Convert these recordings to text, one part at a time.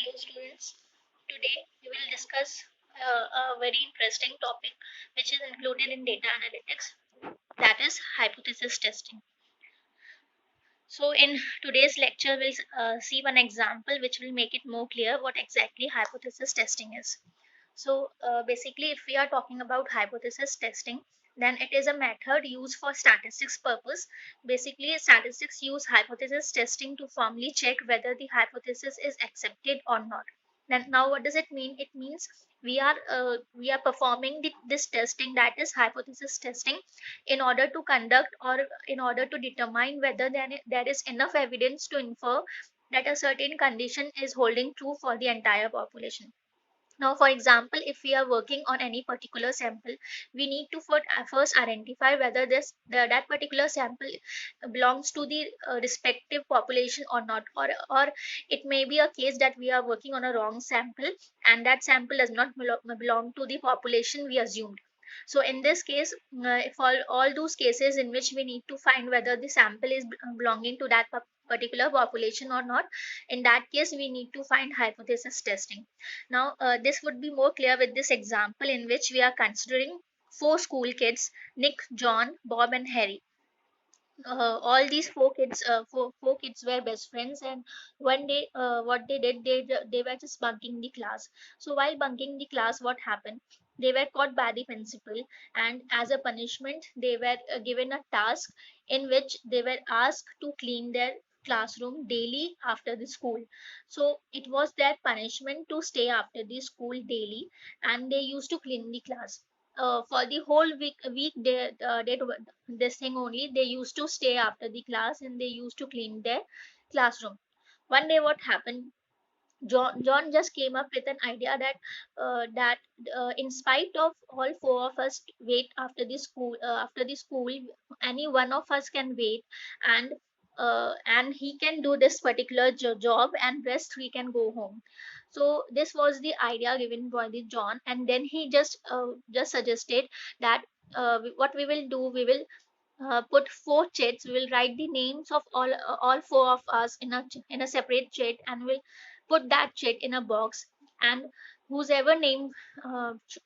Hello students. Today we will discuss a very interesting topic which is included in data analytics, that is hypothesis testing. So in today's lecture we'll see one example which will make it more clear what exactly hypothesis testing is. So basically if we are talking about hypothesis testing, then it is a method used for statistics purpose. Basically statistics use hypothesis testing to formally check whether the hypothesis is accepted or not. Then now what does it mean? It means we are performing this testing, that is hypothesis testing, in order to conduct or in order to determine whether there is enough evidence to infer that a certain condition is holding true for the entire population. Now, for example, if we are working on any particular sample, we need to first identify whether that particular sample belongs to the respective population or not, or it may be a case that we are working on a wrong sample and that sample does not belong to the population we assumed. So in this case, if all those cases in which we need to find whether the sample is belonging to that particular population or not, in that case we need to find hypothesis testing. Now, this would be more clear with this example in which we are considering four school kids: Nick, John, Bob, and Harry. All these four kids were best friends, and one day, what they did, they were just bunking the class. So while bunking the class, what happened? They were caught by the principal, and as a punishment, they were given a task in which they were asked to clean their classroom daily after the school. So it was their punishment to stay after the school daily, and they used to clean the class. For the whole week they did this thing only. They used to stay after the class and they used to clean their classroom. One day what happened, John just came up with an idea that in spite of all four of us wait after the school, any one of us can wait, and he can do this particular job, and rest we can go home. So this was the idea given by the John, and then he just suggested that what we will do, we will put four chits. We will write the names of all four of us in a separate chit, and we'll put that chit in a box. And whosever name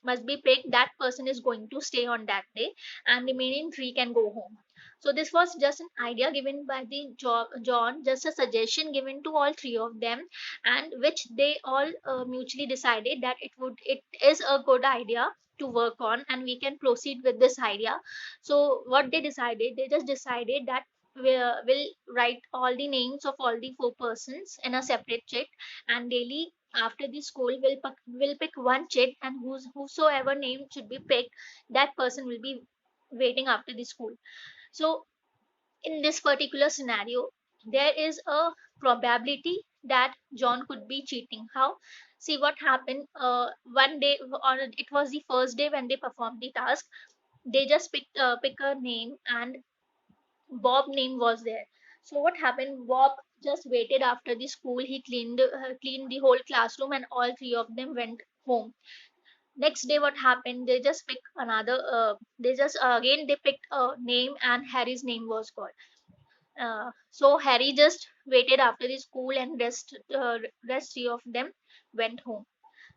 must be picked, that person is going to stay on that day, and remaining three can go home. So this was just an idea given by the John, just a suggestion given to all three of them, and which they all mutually decided that it is a good idea to work on, and we can proceed with this idea. So what they decided, they just decided that we'll write all the names of all the four persons in a separate sheet, and daily after the school will pick one sheet, and whosoever name should be picked, that person will be waiting after the school. So in this particular scenario, there is a probability that John could be cheating. How? See what happened. One day, or it was the first day when they performed the task, they just pick a name, and Bob name was there. So what happened? Bob just waited after the school. He cleaned the whole classroom, and all three of them went home. Next day, what happened? They just picked another. They just again they picked a name, and Harry's name was called. So Harry just waited after the school, and rest three of them went home.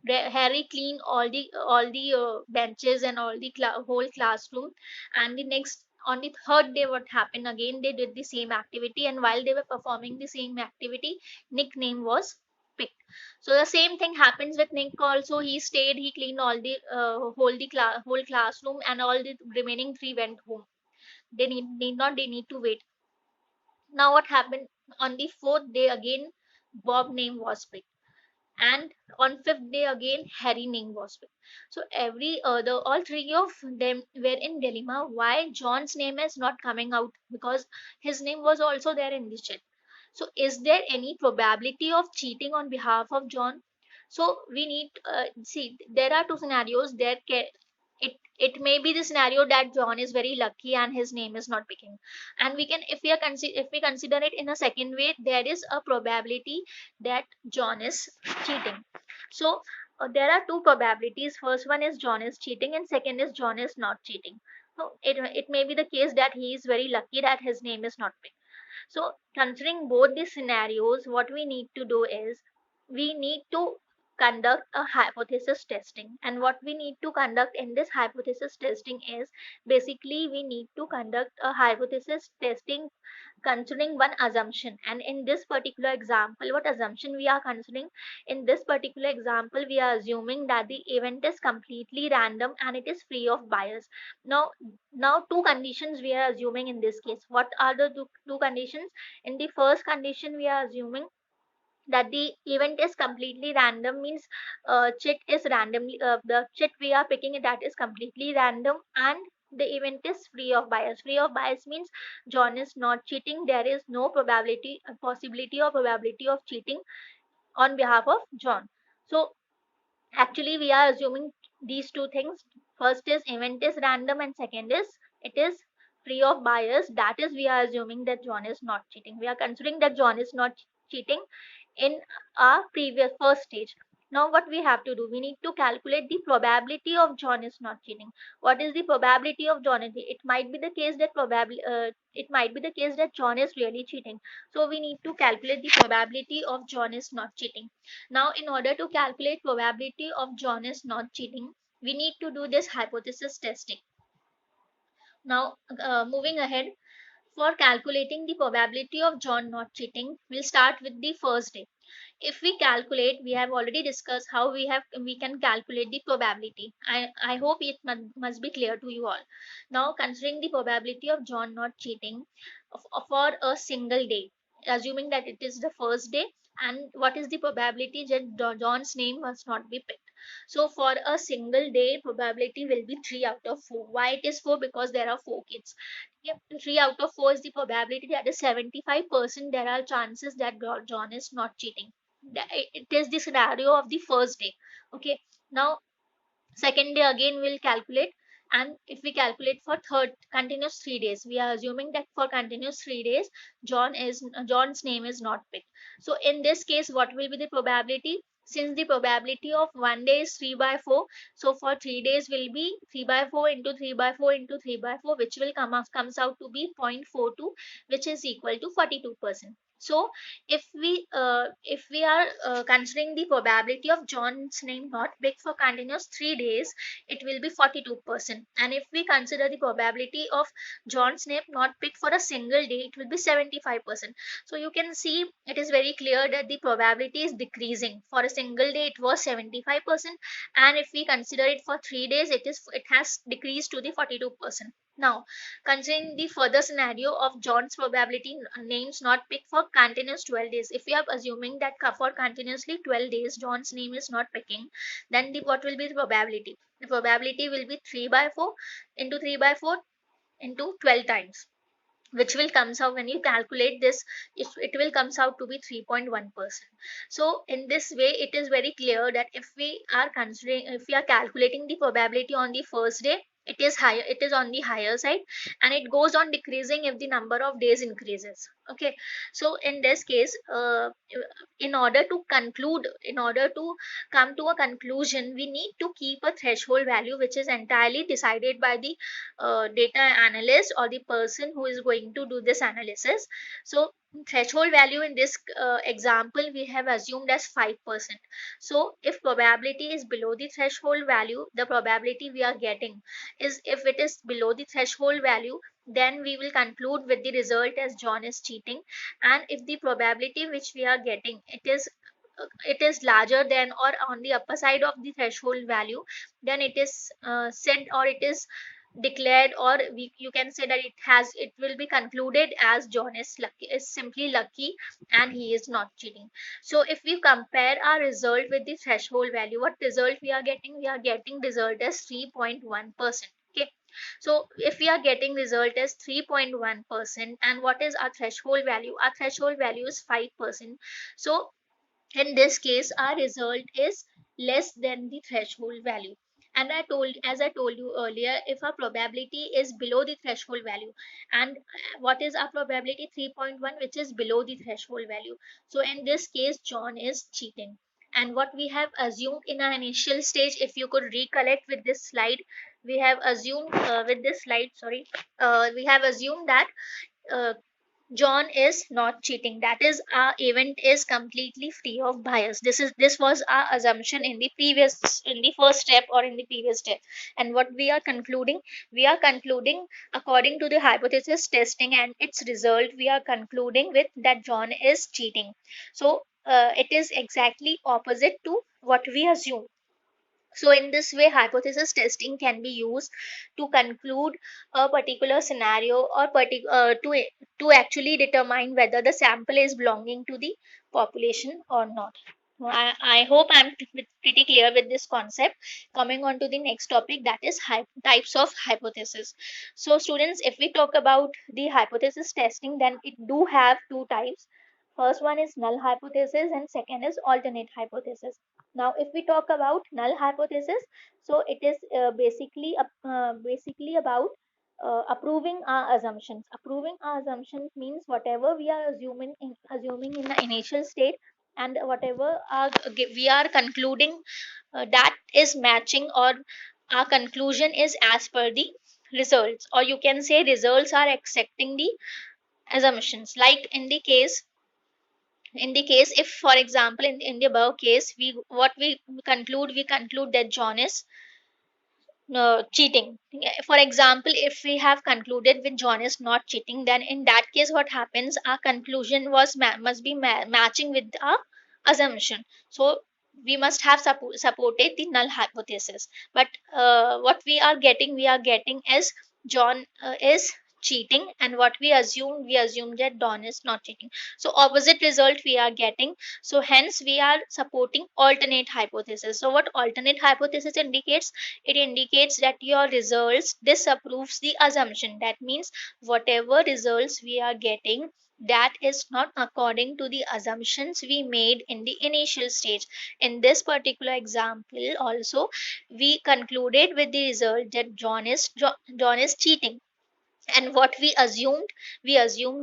Harry cleaned all the benches and all the whole classroom. And the next on the third day, what happened again? They did the same activity, and while they were performing the same activity, nickname was picked. So the same thing happens with Nick also. He stayed, he cleaned all the whole classroom, and all the remaining three went home. They need to wait. Now what happened? On the fourth day again, Bob name was picked, and on fifth day again, Harry name was picked. So every other all three of them were in dilemma why John's name is not coming out, because his name was also there in the chat. So is there any probability of cheating on behalf of John? So we need see, there are two scenarios there. It may be the scenario that John is very lucky and his name is not picking, and we can, if we consider it in a second way, there is a probability that John is cheating. So there are two probabilities. First one is John is cheating, and second is John is not cheating. So it may be the case that he is very lucky that his name is not picked. So considering both these scenarios, what we need to do is we need to conduct a hypothesis testing. And what we need to conduct in this hypothesis testing is, basically we need to conduct a hypothesis testing considering one assumption. And in this particular example, what assumption we are considering? In this particular example, we are assuming that the event is completely random and it is free of bias. Now two conditions we are assuming in this case. What are the two conditions? In the first condition, we are assuming that the event is completely random, means chit is randomly, the chit we are picking, that is completely random, and the event is free of bias. Free of bias means John is not cheating, there is no probability, possibility or probability of cheating on behalf of John. So actually we are assuming these two things. First is event is random, and second is it is free of bias. That is, we are assuming that John is not cheating. We are considering that John is not cheating in our previous first stage. Now what we have to do, we need to calculate the probability of John is not cheating. What is the probability of John? It might be the case that probably it might be the case that John is really cheating. So we need to calculate the probability of John is not cheating. Now in order to calculate probability of John is not cheating, we need to do this hypothesis testing. Now moving ahead, for calculating the probability of John not cheating, we'll start with the first day. If we calculate, we have already discussed how we can calculate the probability. I hope it must be clear to you all. Now considering the probability of John not cheating for a single day, assuming that it is the first day, and what is the probability that John's name must not be picked. So for a single day, probability will be 3 out of 4. Why it is 4? Because there are 4 kids. Yep, 3 out of 4 is the probability, that is 75% there are chances that John is not cheating. It is the scenario of the first day. Okay, now second day again we'll calculate, and if we calculate for third continuous 3 days, we are assuming that for continuous 3 days John's name is not picked. So in this case, what will be the probability? Since the probability of one day is 3 by 4, so for 3 days will be 3 by 4 into 3 by 4 into 3 by 4, which will comes out to be 0.42, which is equal to 42%. So if we are considering the probability of John's name not big for continuous 3 days, it will be 42%. And if we consider the probability of John's name not big for a single day, it will be 75%. So you can see it is very clear that the probability is decreasing. For a single day it was 75%, and if we consider it for 3 days, it has decreased to the 42%. Now, considering the further scenario of John's probability names not picked for continuous 12 days, if we are assuming that for continuously 12 days John's name is not picking, then what will be the probability? The probability will be 3 by 4 into 3 by 4 into 12 times, which will comes out when you calculate this, it will comes out to be 3.1%. So in this way it is very clear that if we are calculating the probability on the first day, it is higher, it is on the higher side, and it goes on decreasing if the number of days increases. Okay, so in this case, in order to come to a conclusion, we need to keep a threshold value which is entirely decided by the data analyst or the person who is going to do this analysis. So threshold value in this example we have assumed as 5%. So if probability is below the threshold value, the probability we are getting is, if it is below the threshold value, then we will conclude with the result as John is cheating. And if the probability which we are getting, it is larger than or on the upper side of the threshold value, then it is said, or it is declared, or you can say that it will be concluded as John is simply lucky and he is not cheating. So if we compare our result with the threshold value, what result we are getting? We are getting result as 3.1%. Okay, so if we are getting result as 3.1%, and what is our threshold value? Our threshold value is 5%. So in this case our result is less than the threshold value. And as I told you earlier, if our probability is below the threshold value, and what is our probability? 3.1, which is below the threshold value. So in this case John is cheating. And what we have assumed in our initial stage, if you could recollect with this slide, we have assumed with this slide, sorry, we have assumed that uh, John is not cheating. That is, our event is completely free of bias. This was our assumption in the previous, in the first step or in the previous step. And what we are concluding according to the hypothesis testing and its result, we are concluding with that John is cheating. So it is exactly opposite to what we assume. So, in this way, hypothesis testing can be used to conclude a particular scenario or to actually determine whether the sample is belonging to the population or not. I hope I'm pretty clear with this concept. Coming on to the next topic, that is types of hypothesis. So, students, if we talk about the hypothesis testing, then it do have two types. First one is null hypothesis, and second is alternate hypothesis. Now, if we talk about null hypothesis, so it is basically about approving our assumptions. Approving our assumptions means whatever we are assuming in the initial state, and whatever we are concluding that is matching, or our conclusion is as per the results, or you can say results are accepting the assumptions. Like in the case, if for example in the above case, we conclude that John is cheating. For example, if we have concluded with John is not cheating, then in that case, what happens? Our conclusion must be matching with our assumption. So we must have supported the null hypothesis. But what we are getting is John is cheating, and what we assume that Don is not cheating. So opposite result we are getting. So hence we are supporting alternate hypothesis. So what alternate hypothesis indicates? It indicates that your results disapproves the assumption. That means whatever results we are getting, that is not according to the assumptions we made in the initial stage. In this particular example also, we concluded with the result that John is cheating, and what we assumed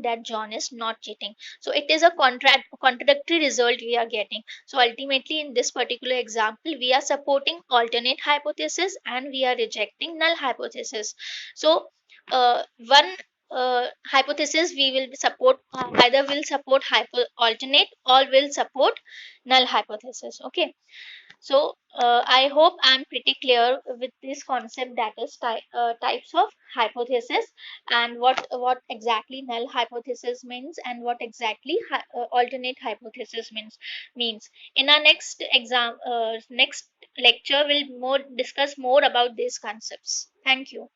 that John is not cheating. So it is a contradictory result we are getting. So ultimately in this particular example, we are supporting alternate hypothesis and we are rejecting null hypothesis. So one hypothesis we will support, either will support alternate or will support null hypothesis. Okay. So I hope I'm pretty clear with this concept, that is types of hypothesis, and what exactly null hypothesis means, and what exactly alternate hypothesis means. In our next lecture, we'll more discuss more about these concepts. Thank you.